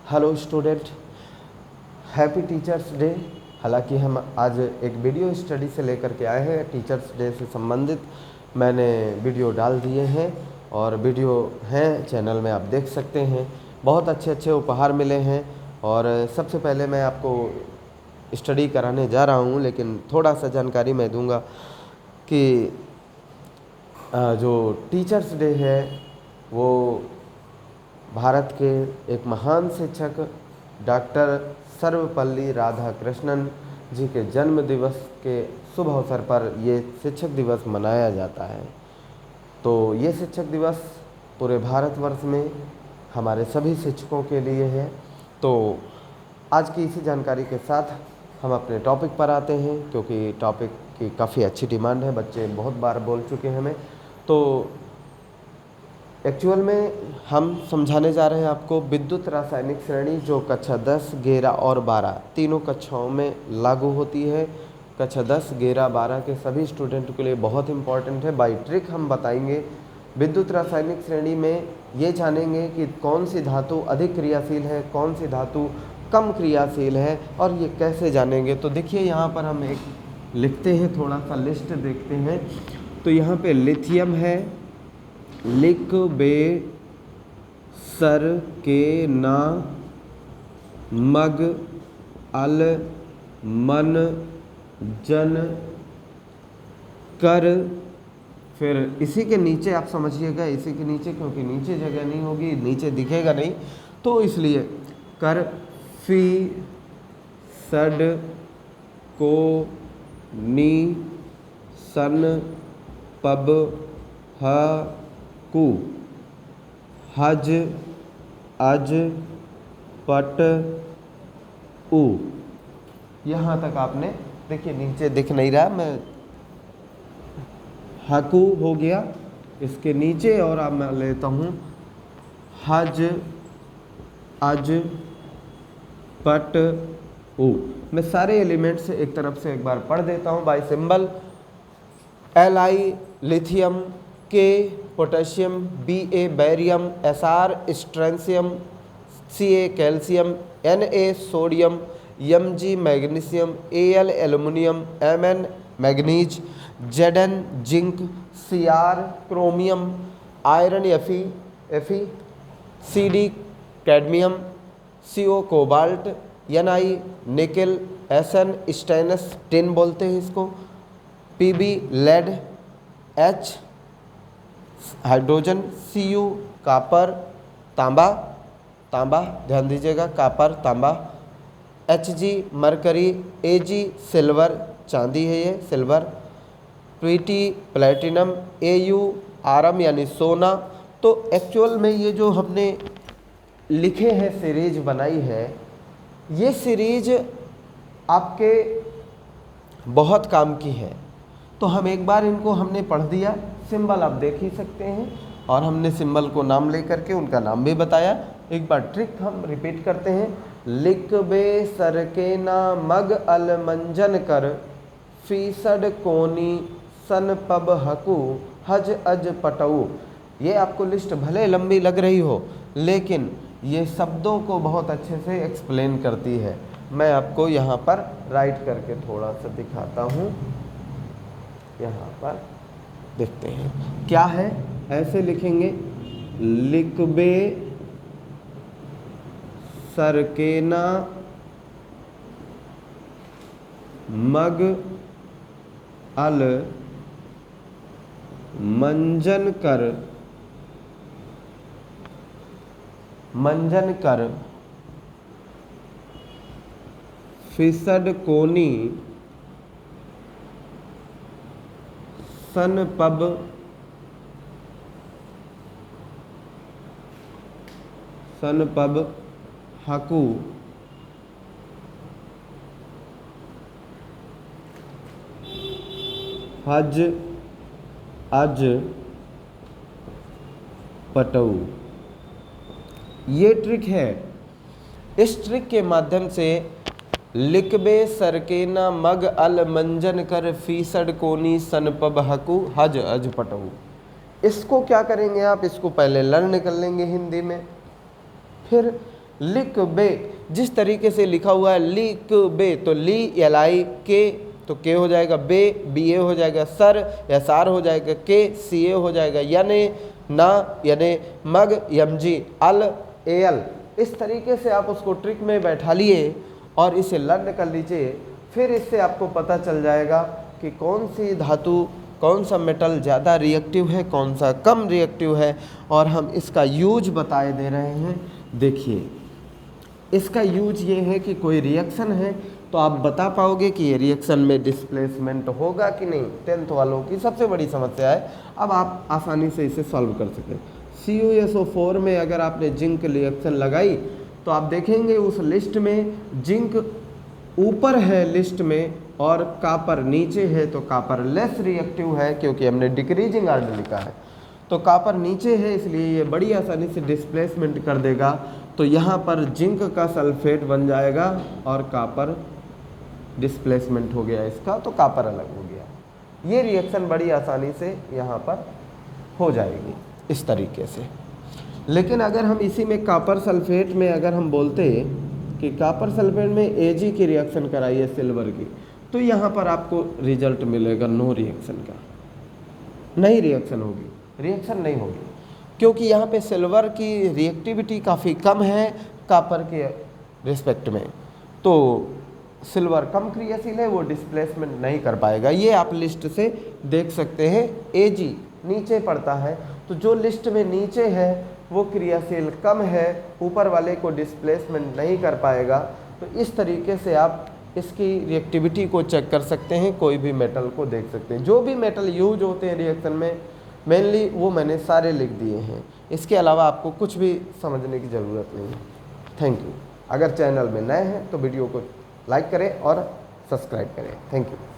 Hello student, happy teachers day. हालांकि हम आज एक वीडियो स्टडी से लेकर के आए हैं, टीचर्स डे से संबंधित मैंने वीडियो डाल दिए हैं और वीडियो हैं चैनल में, आप देख सकते हैं। बहुत अच्छे अच्छे उपहार मिले हैं और सबसे पहले मैं आपको स्टडी कराने जा रहा हूं, लेकिन थोड़ा सा जानकारी मैं दूंगा कि जो टीचर्स डे है वो भारत के एक महान शिक्षक डॉक्टर सर्वपल्ली राधाकृष्णन जी के जन्म दिवस के शुभ अवसर पर ये शिक्षक दिवस मनाया जाता है। तो ये शिक्षक दिवस पूरे भारतवर्ष में हमारे सभी शिक्षकों के लिए है। तो आज की इसी जानकारी के साथ हम अपने टॉपिक पर आते हैं, क्योंकि टॉपिक की काफ़ी अच्छी डिमांड है, बच्चे बहुत बार बोल चुके हैं हमें। तो एक्चुअल में हम समझाने जा रहे हैं आपको विद्युत रासायनिक श्रेणी, जो कक्षा 10, 11 और 12 तीनों कक्षाओं में लागू होती है। कक्षा 10, 11, 12 के सभी स्टूडेंट के लिए बहुत इंपॉर्टेंट है। बाई ट्रिक हम बताएंगे विद्युत रासायनिक श्रेणी में, ये जानेंगे कि कौन सी धातु अधिक क्रियाशील है, कौन सी धातु कम क्रियाशील है, और ये कैसे जानेंगे। तो देखिए यहाँ पर हम एक लिखते हैं, थोड़ा सा लिस्ट देखते हैं। तो यहाँ पे लिथियम है, लिख बे सर के ना मग अल मन जन कर। फिर इसी के नीचे आप समझिएगा, इसी के नीचे, क्योंकि नीचे जगह नहीं होगी, नीचे दिखेगा नहीं, तो इसलिए कर फी सड को नी सन पब ह कु हज अज पट उ। यहाँ तक आपने देखिए, नीचे दिख नहीं रहा, मैं हकु हो गया इसके नीचे, और अब मैं लेता हूँ हज अज पट उ। मैं सारे एलिमेंट्स एक तरफ से एक बार पढ़ देता हूँ by symbol. Li lithium, K potassium, Ba barium, Sr strontium, Ca calcium, Na sodium, Mg magnesium, Al aluminium, Mn manganese, Zn zinc, Cr chromium, iron Fe, Cd cadmium, Co cobalt, Ni nickel, Sn stannous tin बोलते हैं इसको, Pb lead, H hydrogen, Cu copper तांबा ध्यान दीजिएगा, copper तांबा, Hg mercury, Ag silver चांदी है ये सिल्वर, Pt प्लेटिनम, Au आरम यानी सोना। तो एक्चुअल में ये जो हमने लिखे हैं, सीरीज बनाई है, ये सीरीज आपके बहुत काम की है। तो हम एक बार इनको हमने पढ़ दिया, सिंबल आप देख ही सकते हैं, और हमने सिंबल को नाम लेकर के उनका नाम भी बताया। एक बार ट्रिक हम रिपीट करते हैं। लिख बे सर के ना मग अल मंजन कर, फीसड कोनी सन पब हकू हज अज पटऊ। ये आपको लिस्ट भले लंबी लग रही हो, लेकिन ये शब्दों को बहुत अच्छे से एक्सप्लेन करती है। मैं आपको यहाँ पर राइट करके थोड़ा सा दिखाता हूँ। यहाँ पर देखते हैं क्या है, ऐसे लिखेंगे, लिखबे सरकेना मग अल मंजन कर फिसड कोनी सन पब हकू हज अज पटऊ। ये ट्रिक है। इस ट्रिक के माध्यम से लिखबे सरकेना मग अल मंजन कर फीसड कोनी सन पब हकू हज अज पटऊ। इसको क्या करेंगे आप, इसको पहले लर्न कर लेंगे हिंदी में, फिर लिक बे, जिस तरीके से लिखा हुआ है लिक बे, तो ली LI के तो के हो जाएगा, बे BA हो जाएगा, सर या सार हो जाएगा, के CA हो जाएगा, यानी ना यानी मग MG, अल AL। इस तरीके से आप उसको ट्रिक में बैठा लिए और इसे लर्न कर लीजिए। फिर इससे आपको पता चल जाएगा कि कौन सी धातु, कौन सा मेटल ज़्यादा रिएक्टिव है, कौन सा कम रिएक्टिव है, और हम इसका यूज बताए दे रहे हैं। देखिए इसका यूज ये है कि कोई रिएक्शन है तो आप बता पाओगे कि ये रिएक्शन में डिस्प्लेसमेंट होगा कि नहीं। 10th वालों की सबसे बड़ी समस्या है, अब आप आसानी से इसे सॉल्व कर सकें। CuSO4 में अगर आपने जिंक रिएक्शन लगाई तो आप देखेंगे उस लिस्ट में जिंक ऊपर है लिस्ट में और कापर नीचे है, तो कापर लेस रिएक्टिव है क्योंकि हमने डिक्रीजिंग आर्डर लिखा है। तो कापर नीचे है इसलिए ये बड़ी आसानी से डिस्प्लेसमेंट कर देगा। तो यहाँ पर जिंक का सल्फेट बन जाएगा और कापर डिस्प्लेसमेंट हो गया इसका, तो कापर अलग हो गया। ये रिएक्शन बड़ी आसानी से यहाँ पर हो जाएगी इस तरीके से। लेकिन अगर हम इसी में कापर सल्फेट में अगर हम बोलते कि कापर सल्फेट में Ag की रिएक्शन कराइए सिल्वर की, तो यहाँ पर आपको रिजल्ट मिलेगा नो रिएक्शन का, नहीं रिएक्शन होगी, रिएक्शन नहीं होगी क्योंकि यहाँ पे सिल्वर की रिएक्टिविटी काफ़ी कम है कापर के रिस्पेक्ट में, तो सिल्वर कम क्रियाशील है, वो डिस्प्लेसमेंट नहीं कर पाएगा। ये आप लिस्ट से देख सकते हैं। Ag नीचे पड़ता है, तो जो लिस्ट में नीचे है वो क्रियाशील कम है, ऊपर वाले को डिस्प्लेसमेंट नहीं कर पाएगा। तो इस तरीके से आप इसकी रिएक्टिविटी को चेक कर सकते हैं, कोई भी मेटल को देख सकते हैं। जो भी मेटल यूज होते हैं रिएक्शन में मेनली वो मैंने सारे लिख दिए हैं, इसके अलावा आपको कुछ भी समझने की ज़रूरत नहीं है। Thank you. अगर चैनल में नए हैं तो वीडियो को लाइक करें और सब्सक्राइब करें। Thank you.